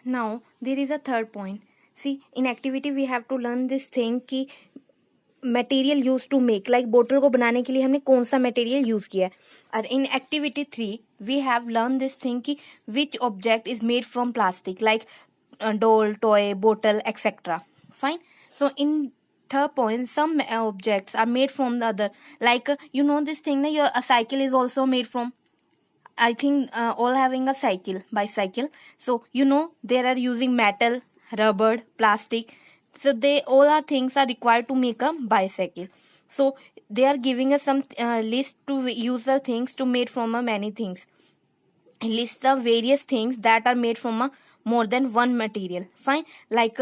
Now there is a third point. See, in activity we have to learn this thing कि material use to make, like बोतल को बनाने के लिए हमने कौन सा मटेरियल यूज किया है. और in activity 3 we have learn this thing कि which object is made from plastic, like doll, toy, बोतल, etcetera. Fine. So in third point, some objects are made from the other, like you know this thing na, a cycle is also made from, I think all having a cycle, bicycle. So you know they are using metal, rubber, plastic. So they all are things are required to make a bicycle. So they are giving us some list to use the things to made from many things. List the various things that are made from more than one material. Fine. Like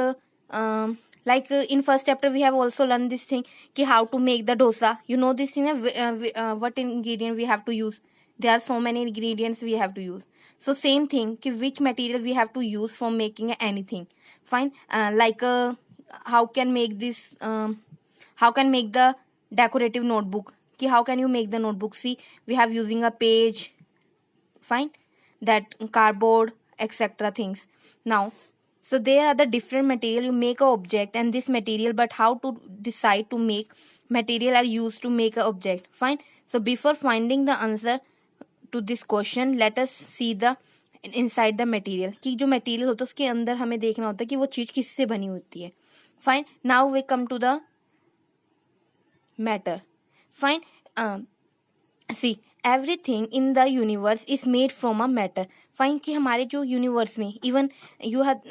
in first chapter we have also learned this thing ki how to make the dosa. You know this thing, what ingredient we have to use. There are so many ingredients we have to use. So same thing ki which material we have to use for making anything. Fine. How can make this how can make the decorative notebook, ki how can you make the notebook. See, we have using a page. Fine. That cardboard, etc. things. Now, so there are the different material. You make a object and this material, but how to decide to make material are used to make a object. Fine. So before finding the answer to this question, let us see the inside the material, कि जो material होता है उसके अंदर हमें देखना होता है कि वो चीज किससे बनी होती है. Fine. Now we come to the matter. Fine. See, everything in the universe is made from a matter. Fine. कि हमारे जो universe में even you have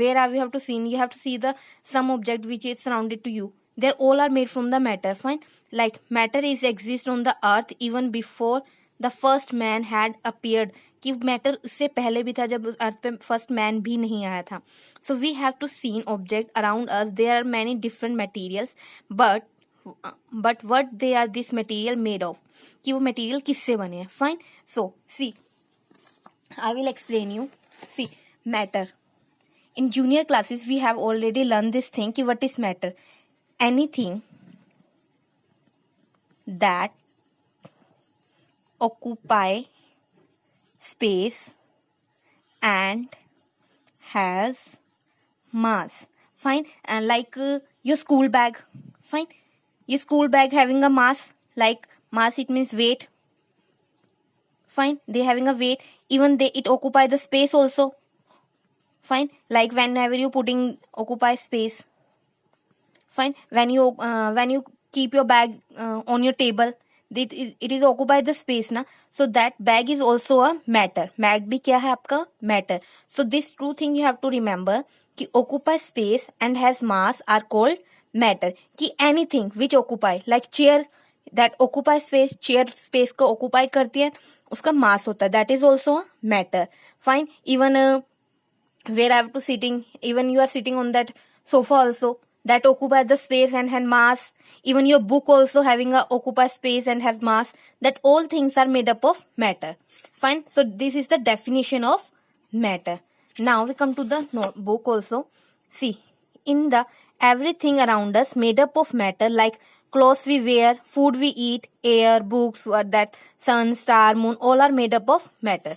where are you have to see the some object which is surrounded to you. They all are made from the matter. Fine. Like matter is exist on the earth even before the first man had appeared. कि matter उससे पहले भी था जब अर्थ पे first man भी नहीं आया था. So we have to seen object around us. There are many different materials, but what they are this material made of, कि वो मटेरियल किससे बने हैं. Fine. So see, I will explain you. See, matter. In junior classes we have already learned this thing कि what is matter. Anything that occupy space and has mass. Fine. And like your school bag. Fine. Your school bag having a mass, like mass it means weight. Fine. They having a weight, even it occupy the space also. Fine. Like whenever you putting occupy space. Fine. When you keep your bag on your table, it is occupy the space na. So that bag is also a matter. Bag भी क्या है आपका matter. So this two thing you have to remember कि occupy space and has mass are called matter. कि anything which occupy, like chair that occupy space, chair space को occupy करती है, उसका mass होता है. That is also a matter. Fine. Even where I have to sitting, even you are sitting on that sofa also, that occupy the space and has mass. Even your book also having a occupy space and has mass. That all things are made up of matter. Fine. So this is the definition of matter. Now we come to the book also. See, in the everything around us made up of matter, like clothes we wear, food we eat, air, books, what that sun, star, moon, all are made up of matter.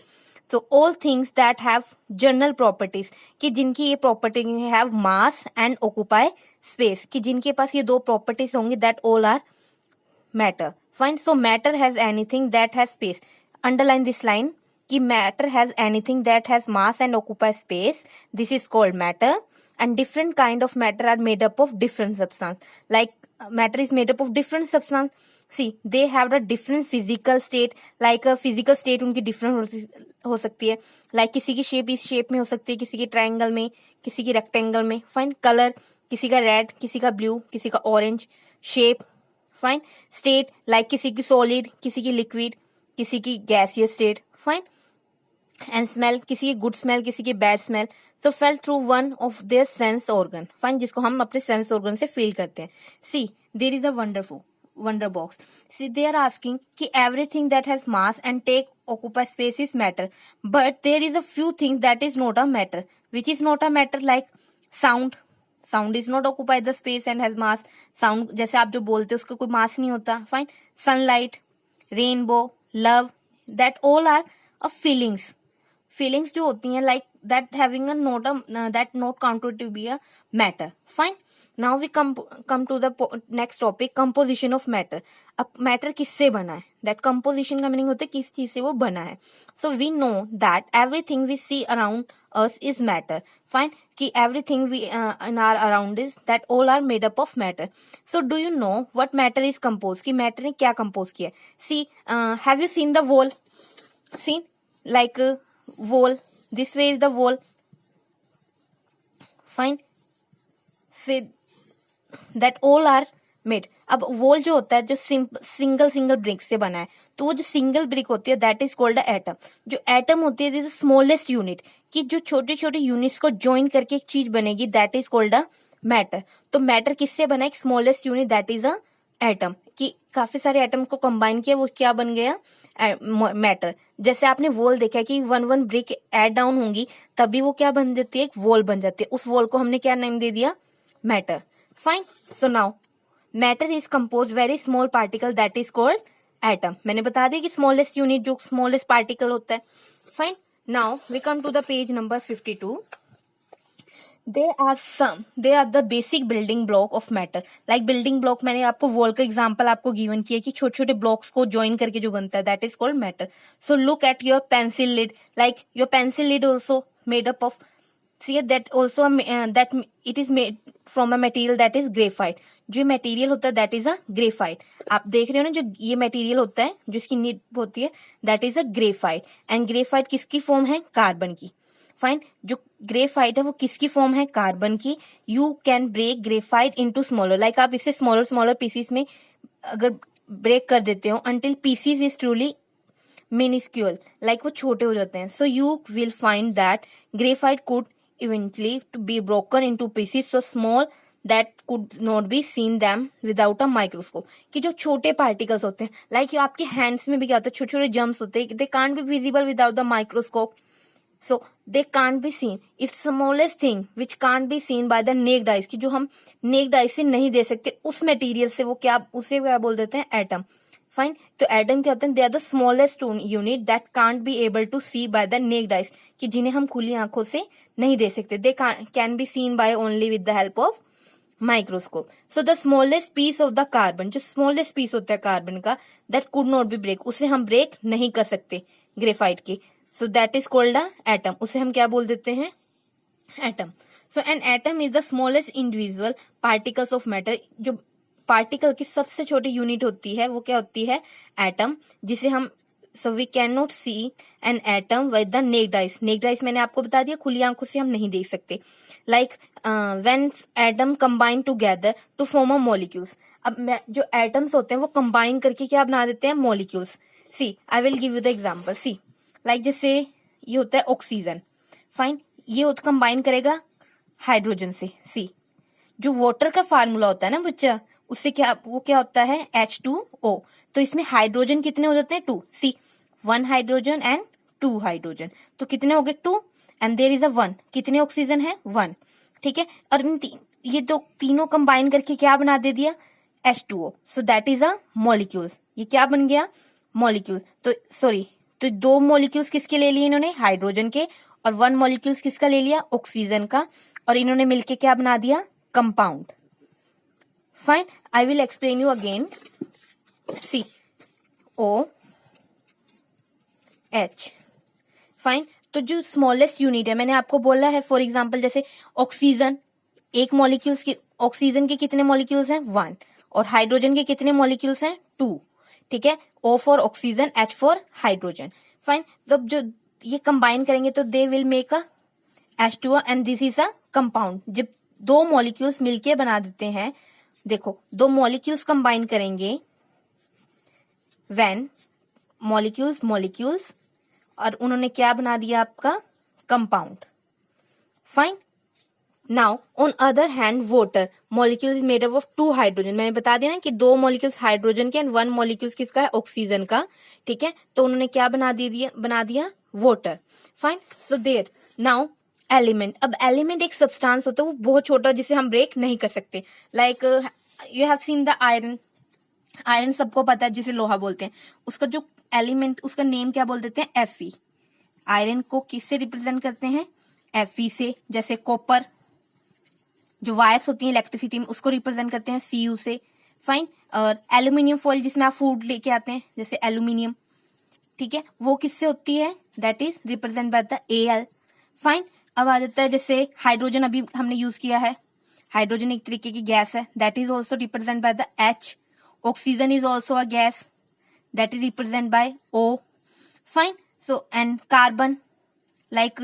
So all things that have general properties, कि जिनकी ये property have mass and occupy space, कि जिनके पास ये दो properties होंगे, that all are matter. Fine. So matter has anything that has space. Underline this line कि matter has anything that has mass and occupy space. This is called matter. And different kind of matter are made up of different substance. Like matter is made up of different substance. See, they have the different physical state. Like a physical state उनकी different हो सकती है. Like किसी की shape इस shape में हो सकती है, किसी की triangle में, किसी की rectangle में. Fine. Color किसी का red, किसी का blue, किसी का orange. Shape. Fine. State like किसी की solid, किसी की liquid, किसी की gaseous state. Fine. And smell, किसी की good smell, किसी की bad smell. So felt through one of their sense organ. Fine. जिसको हम अपने sense organ से feel करते हैं. See, there is a wonder box. See, they are asking कि everything that has mass and take occupy space is matter, but there is a few things that is not a matter. Which is not a matter? Like sound. Sound is not occupy the space and has mass. Sound जैसे आप जो बोलते हैं उसका कोई mass नहीं होता. Fine. Sunlight, rainbow, love, that all are of feelings. Feelings जो होती हैं like that having a not that not counted to be a matter. Fine. Now we come to the next topic, composition of matter. अब matter किससे बना है, that composition का meaning होता है किस चीज से वो बना है. So we know that everything we see around us is matter. Fine. कि everything we in are around is that all are made up of matter. So do you know what matter is compose, कि matter ने क्या compose किया. See have you seen the wall, seen like wall, this way is the wall. Fine. Say that all are made. अब wall जो होता है जो single brick से बना है, तो वो जो सिंगल ब्रिक होती है दैट इज कॉल्ड एटम. जो एटम होती है दिस इज स्मॉलेस्ट यूनिट, कि जो छोटे छोटे यूनिट्स को ज्वाइन करके एक चीज बनेगी that is called a matter. तो मैटर किससे बना, एक smallest unit that is a atom. कि काफी सारे एटम को कंबाइन किया, वो क्या बन गया, मैटर. जैसे आपने वॉल देखा कि वन ब्रिक ऐड डाउन होंगी तभी वो क्या बन जाती है, एक वॉल बन जाती है. उस वॉल को हमने क्या नेम दे दिया, matter. Fine. So now matter is compose very small particle that is called atom. मैंने बता दिया कि स्मॉलेस्ट यूनिट जो स्मॉलेस्ट पार्टिकल होता है. Fine. Now we come to the page number 52. they are the basic building block of matter. like building block मैंने आपको wall का एग्जांपल आपको गिवन किया कि छोटे छोटे ब्लॉक्स को ज्वाइन करके जो बनता है that is called matter. So look at your pencil lead, like your pencil lead also made up of, see that also that it is made from a material that is graphite. जो material होता है that is a graphite. आप देख रहे हो ना, जो ये मटेरियल होता है जो इसकी नीड होती है that is a graphite. And graphite किसकी फॉर्म है, कार्बन की. फाइन. जो ग्रेफाइट है वो किसकी फॉर्म है, कार्बन की. You can break graphite into smaller, like आप इसे स्मॉलर पीसीस में अगर ब्रेक कर देते हो until pieces is truly minuscule, like वो छोटे हो जाते हैं. So you will find that graphite could eventually to be broken into pieces so small that could not be seen them without a microscope. कि जो छोटे पार्टिकल्स होते हैं लाइक आपके हैंड्स में भी क्या होता है, छोटे छोटे जम्स होते हैं, they can't be visible without the microscope. So they can't be seen. If smallest thing which can't be seen bye the naked eyes, की जो हम नेक्ड आइज से नहीं दे सकते उस मटेरियल से, वो क्या, उसे क्या बोल देते हैं, एटम. फाइन. तो एटम क्या होते हैं, they are the smallest unit that can't be able to see by the naked eyes, कि जिन्हें हम खुली आंखों से नहीं दे सकते. They can be seen by only with the help of microscope. So the smallest piece of the carbon, जो स्मॉलेस्ट पीस होता है कार्बन का that could not be break, उसे हम ब्रेक नहीं कर सकते ग्रेफाइट के. So that is called a atom. उसे हम क्या बोल देते हैं, atom. So an atom is the smallest individual particles of matter. जो पार्टिकल की सबसे छोटी यूनिट होती है वो क्या होती है, एटम. जिसे हम so we can not see an atom with the naked eyes. Naked eyes मैंने आपको बता दिया, खुली आंखों से हम नहीं देख सकते. Like when atom combine together to form a molecules. अब जो एटम्स होते हैं वो कंबाइन करके क्या बना देते हैं, molecules. See I will give you the example. See like जैसे ये होता है ऑक्सीजन. फाइन. ये कंबाइन करेगा हाइड्रोजन से. सी जो वाटर का फार्मूला होता है ना बच्चा, उससे क्या, वो क्या होता है, H2O. तो इसमें हाइड्रोजन कितने हो जाते हैं, 2. सी 1 हाइड्रोजन एंड 2 हाइड्रोजन, तो कितने हो गए, 2. And there is a 1. कितने ऑक्सीजन है, 1. ठीक है. और ये दो तीनों कंबाइन करके क्या बना दे दिया, H2O. So that is a molecules. ये क्या बन गया, मॉलिक्यूल. तो सॉरी, तो 2 मॉलिक्यूल्स किसके ले लिए इन्होंने, हाइड्रोजन के. और 1 मॉलिक्यूल्स किसका ले लिया, ऑक्सीजन का. और इन्होंने मिलके क्या बना दिया, compound. Fine. I will explain you again. See, O H. Fine. तो जो स्मॉलेस्ट यूनिट है मैंने आपको बोला है, फॉर एग्जाम्पल जैसे ऑक्सीजन, एक मॉलिक्यूल्स की, ऑक्सीजन के कितने मॉलिक्यूल्स हैं, 1. और हाइड्रोजन के कितने मॉलिक्यूल्स हैं, 2. ठीक है. O for oxygen, H for hydrogen. Fine. तो जो ये कंबाइन करेंगे तो they will make a H2O and this is a compound. जब 2 मॉलिक्यूल्स मिलके बना देते हैं, देखो 2 मॉलिक्यूल्स कंबाइन करेंगे, व्हेन मॉलिक्यूल्स और उन्होंने क्या बना दिया, आपका compound. Fine. Now on other hand water molecule is made up of 2 hydrogen. मैंने बता दिया ना कि 2 मॉलिक्यूल्स हाइड्रोजन के एंड 1 मॉलिक्यूल्स किसका है, ऑक्सीजन का. ठीक है. तो उन्होंने क्या बना दिया water. Fine. So there now element. अब एलिमेंट एक सब्सटेंस होता है, वो बहुत छोटा जिसे हम ब्रेक नहीं कर सकते. Like you have seen the iron. Iron सबको पता है जिसे लोहा बोलते हैं. उसका जो एलिमेंट, उसका नेम क्या बोल देते हैं, Fe. आयरन को किससे रिप्रेजेंट करते हैं, Fe से। जैसे कॉपर जो वायर्स होती हैं इलेक्ट्रिसिटी में उसको रिप्रेजेंट करते हैं Cu से। फाइन। और एल्यूमिनियम फॉइल जिसमें आप फूड लेके आते हैं जैसे एल्यूमिनियम, ठीक है, वो किससे होती है, that is represent by the Al। Fine. अब आ जाता है जैसे हाइड्रोजन अभी हमने यूज किया है, हाइड्रोजन एक तरीके की गैस है, that is also represent by the H। Oxygen is also a gas, that is represent by O। Fine. So and carbon, like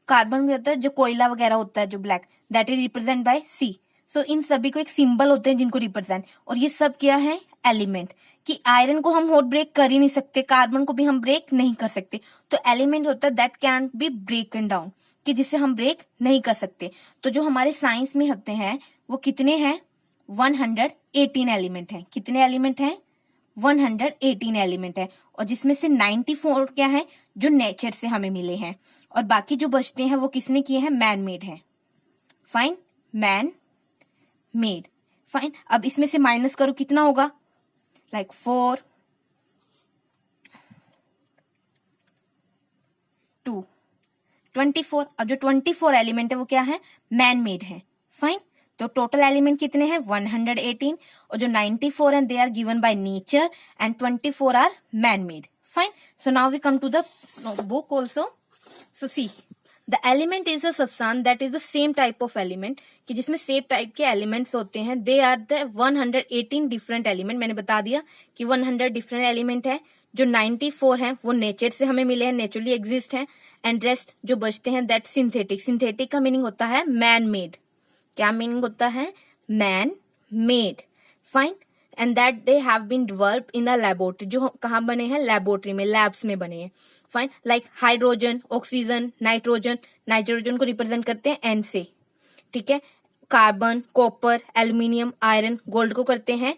carbon होता है जो कोयला वगैरह होता है जो black, that is represent by C। सो इन सभी को एक सिंबल होते हैं जिनको रिप्रेजेंट, और ये सब क्या है, एलिमेंट। कि आयरन को हम हॉट ब्रेक कर ही नहीं सकते, कार्बन को भी हम ब्रेक नहीं कर सकते, तो एलिमेंट होता है दैट कैन बी ब्रेकन डाउन, कि जिसे हम ब्रेक नहीं कर सकते। तो जो हमारे साइंस में होते हैं वो कितने हैं, 118 एलिमेंट हैं। कितने एलिमेंट हैं, 118 एलिमेंट है, और जिसमें से 94 क्या है, जो नेचर से हमें मिले हैं, और बाकी जो बचते हैं वो किसने किए हैं, मैन मेड है। Fine, man made. फाइन। अब इसमें से माइनस करो, कितना होगा, लाइक 4 2 24। अब जो 24 एलिमेंट है वो क्या है, मैन मेड है। फाइन। तो टोटल एलिमेंट कितने हैं, 118, और जो 94 हैं they are given by nature and 24 are man made. Fine. So now we come to the book also. So see, the element is a substance that is the same type of element, कि जिसमें same type के elements होते हैं। They are the 118 different element. मैंने बता दिया कि 100 different element है। जो 94 हैं वो नेचर से हमें मिले हैं, नेचुरली एग्जिस्ट हैं, एंड रेस्ट जो बचते हैं दैट सिंथेटिक। सिंथेटिक का मीनिंग होता है मैन मेड। क्या मीनिंग होता है, man made. Fine. And that they have been developed in a laboratory, जो कहाँ बने हैं, लैबोरेटरी में, लैब्स में बने हैं। Fine. Like hydrogen, oxygen, nitrogen, nitrogen को रिप्रेजेंट करते हैं N से, ठीक है। Carbon, copper, aluminium, iron, gold को करते हैं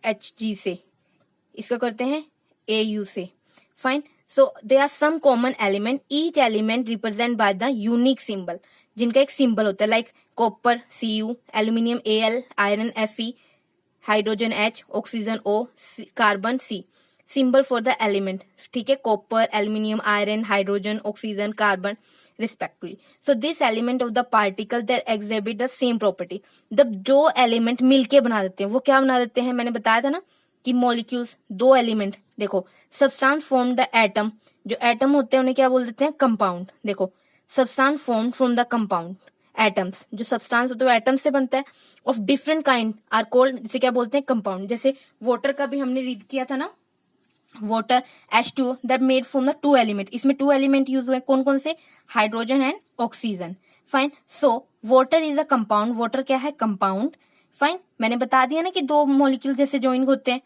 Hg से, इसका करते हैं Au से। Fine. So they are some common element, each element represent by the unique symbol, जिनका एक सिंबल होता है, like copper Cu, aluminium Al, iron Fe, hydrogen H, oxygen O, carbon C। Symbol for the element, ठीक है, copper, aluminium, iron, hydrogen, oxygen, carbon respectively. So this element of the particle that exhibit the same property. जो element मिलके बना देते हैं वो क्या बना देते हैं, मैंने बताया था ना कि मॉलिक्यूल्स, दो एलिमेंट, देखो सब्सटेंस फॉर्म द एटम, जो एटम होते हैं उन्हें क्या बोल देते हैं, कंपाउंड। देखो substance form from the compound atoms, जो सब्सटेंस होता है वो एटम से बनता है, of different kind are called, जिसे क्या बोलते हैं, कंपाउंड। जैसे वाटर का भी हमने रीड किया था ना, water H2O that made from the 2 element. इसमें 2 एलिमेंट यूज हुए, कौन कौन से, hydrogen and oxygen. Fine. So water is a compound, water क्या है, कंपाउंड। फाइन। मैंने बता दिया ना कि दो मॉलिक्यूल जैसे ज्वाइन होते हैं।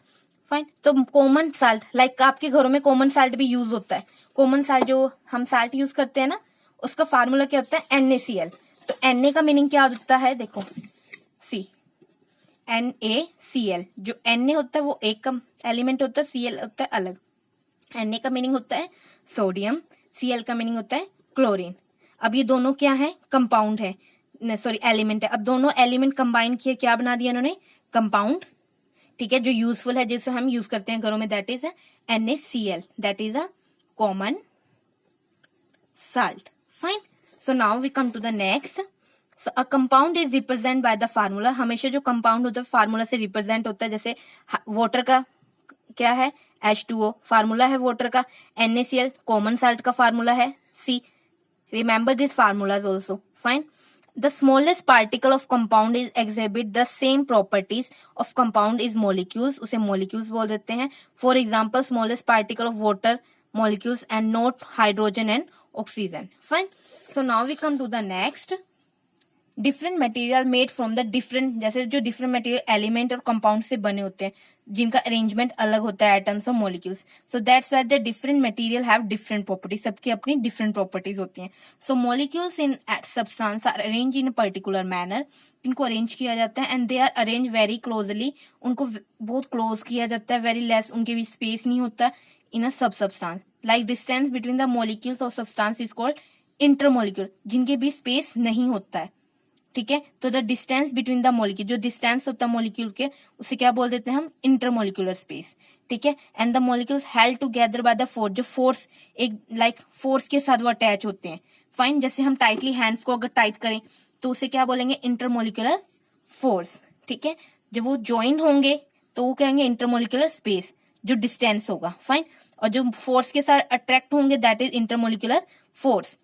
फाइन। तो कॉमन साल्ट, लाइक आपके घरों में कॉमन साल्ट भी यूज होता है। कॉमन साल्ट जो हम साल्ट यूज करते हैं ना, उसका फार्मूला क्या होता है, NaCl। तो Na का मीनिंग क्या होता है, देखो सी, NaCl। जो Na होता है वो एक का एलिमेंट होता है, Cl होता है अलग। Na का मीनिंग होता है सोडियम, Cl का मीनिंग होता है क्लोरीन। अब ये दोनों क्या है, कंपाउंड है, सॉरी एलिमेंट है। अब दोनों एलिमेंट कंबाइन किए, क्या बना दिया इन्होंने, कंपाउंड, ठीक है, जो यूजफुल है, जिसे हम यूज करते हैं घरों में, that is NaCl, that is a common salt. Fine. So now we come to the next. So a compound is represent by the formula. हमेशा जो compound होता है फार्मूला से रिप्रेजेंट होता है। जैसे वाटर का क्या है, H2O, फार्मूला है वाटर का। NaCl कॉमन साल्ट का फार्मूला है C। Remember this formulas also. Fine. The smallest particle of compound is exhibit the same properties of compound is molecules. उसे molecules बोल देते हैं। For example, smallest particle of water molecules and not hydrogen and oxygen. Fine. So now we come to the next. Different material made from the different, जैसे जो different material element और compound से बने होते हैं, जिनका अरेंजमेंट अलग होता है, एटम्स और molecules. So that's why the different material have different properties, सबकी अपनी डिफरेंट प्रॉपर्टीज होती हैं। So molecules in substance are arrange in a particular manner, इनको अरेंज किया जाता है, and they are arrange very closely, उनको बहुत क्लोज किया जाता है, वेरी लेस, उनके बीच स्पेस नहीं होता in a substance. Like distance between the molecules of substance is called intermolecular, जिनके बीच स्पेस नहीं होता है, ठीक है। तो the distance between the molecule, जो डिस्टेंस होता है मॉलिक्यूल के, उसे क्या बोल देते हैं हम, इंटरमॉलिक्यूलर स्पेस। ठीक है, and the molecules held together by the force, जो फोर्स एक लाइक फोर्स के साथ वो अटैच होते हैं, फाइन। जैसे हम टाइटली हैंड्स को अगर टाइट करें तो उसे क्या बोलेंगे, इंटरमोलिकुलर फोर्स, ठीक है। जब वो ज्वाइन होंगे तो वो कहेंगे इंटरमोलिकुलर स्पेस, जो डिस्टेंस होगा, फाइन। और जो फोर्स के साथ अट्रैक्ट होंगे दैट इज इंटरमोलिकुलर फोर्स,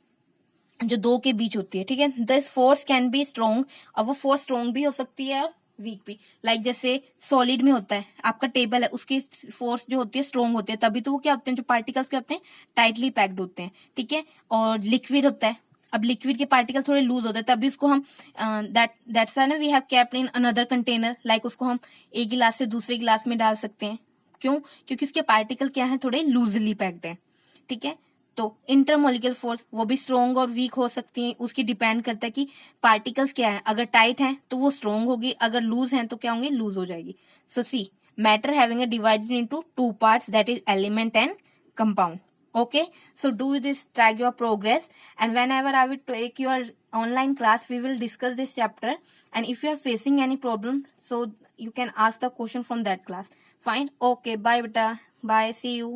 जो दो के बीच होती है, ठीक है। This force can be strong, और वो फोर्स स्ट्रॉन्ग भी हो सकती है और वीक भी। लाइक जैसे सॉलिड में होता है, आपका टेबल है, उसकी फोर्स जो होती है स्ट्रॉन्ग होती है, तभी तो वो क्या होते हैं, जो पार्टिकल्स क्या होते हैं, टाइटली पैक्ड होते हैं, ठीक है। और लिक्विड होता है, अब लिक्विड के पार्टिकल थोड़े लूज होते हैं, तभी उसको हम दैट्स व्हाई ना we have kept in another container, like उसको हम एक गिलास से दूसरे गिलास में डाल सकते हैं। क्यों? क्योंकि उसके पार्टिकल क्या है, थोड़े लूजली पैक्ड है, ठीक है। तो इंटरमोलिकुलर फोर्स वो भी स्ट्रॉन्ग और वीक हो सकती है, उसकी डिपेंड करता है कि पार्टिकल्स क्या है, अगर टाइट हैं तो वो स्ट्रॉन्ग होगी, अगर लूज हैं तो क्या होंगे, लूज हो जाएगी। So see matter having a divided into two parts, that is element and compound. Okay, so do this, track your progress, and whenever I will take your online class, we will discuss this chapter, and if you are facing any problem, so you can ask the question from that class. Fine, okay, bye beta, bye, see you.